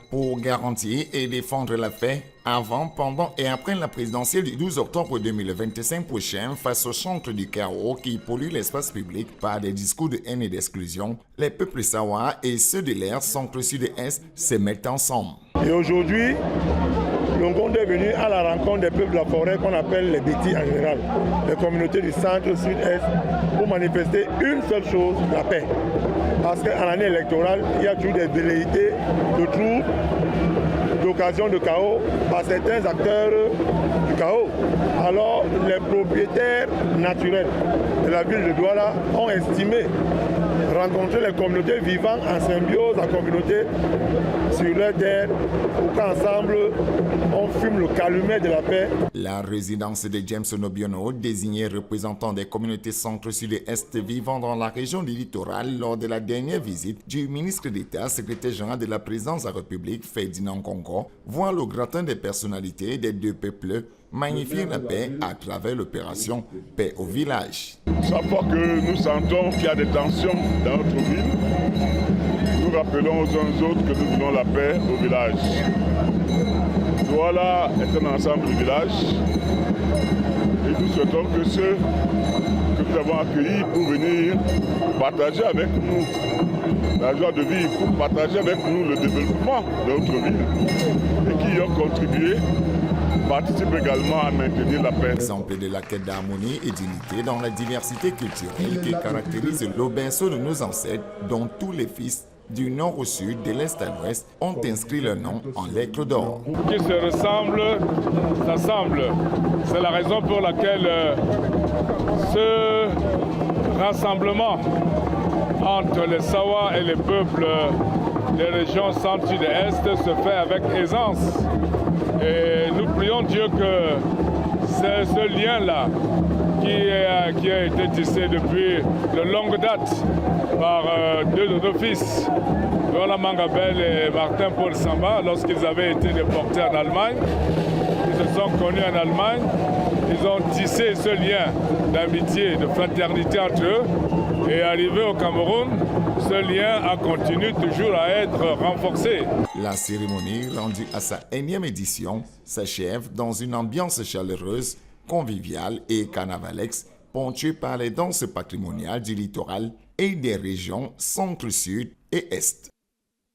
pour garantir et défendre la paix avant, pendant et après la présidentielle du 12 octobre 2025 prochain face au chantre du chaos qui pollue l'espace public par des discours de haine et d'exclusion. Les peuples Sawa et ceux de l'aire centre-sud-est se mettent ensemble. Et aujourd'hui, Longonde est venu à la rencontre des peuples de la forêt qu'on appelle les Bétis en général, les communautés du centre, sud-est, pour manifester une seule chose, la paix. Parce qu'en année électorale, il y a toujours des velléités de troubles, d'occasion de chaos par certains acteurs du chaos. Alors, les propriétaires naturels de la ville de Douala ont estimé rencontrer les communautés vivant en symbiose, en communauté sur leur terre, pour qu'ensemble, on fume le calumet de la paix. La résidence de James Onobiono, désigné représentant des communautés centre-sud et est vivant dans la région du littoral lors de la dernière visite du ministre d'État, secrétaire général de la présidence de la République, Ferdinand Congo, voit le gratin des personnalités des deux peuples magnifier la paix à travers l'opération Paix au village. Chaque fois que nous sentons qu'il y a des tensions dans notre ville, nous rappelons aux uns aux autres que nous voulons la paix au village. Douala est un ensemble de villages et nous souhaitons que ceux que nous avons accueillis pour venir partager avec nous la joie de vivre, pour partager avec nous le développement de notre ville et qui y ont contribué participe également à maintenir la paix. Exemple de la quête d'harmonie et d'unité dans la diversité culturelle qui caractérise le berceau de nos ancêtres, dont tous les fils du nord au sud, de l'est à l'ouest, ont inscrit leur nom en lettres d'or. Qui se ressemblent, s'assemblent. C'est la raison pour laquelle ce rassemblement entre les Sawa et les peuples des régions centre, sud et est se fait avec aisance. Et nous prions Dieu que c'est ce lien-là qui a été tissé depuis de longue date par deux de nos fils, Roland Mangabel et Martin Paul Samba, lorsqu'ils avaient été déportés en Allemagne. Ils se sont connus en Allemagne. Ils ont tissé ce lien d'amitié, de fraternité entre eux. Et arrivé au Cameroun, ce lien a continué toujours à être renforcé. La cérémonie, rendue à sa énième édition, s'achève dans une ambiance chaleureuse, conviviale et carnavalex, ponctuée par les danses patrimoniales du littoral et des régions centre-sud et est.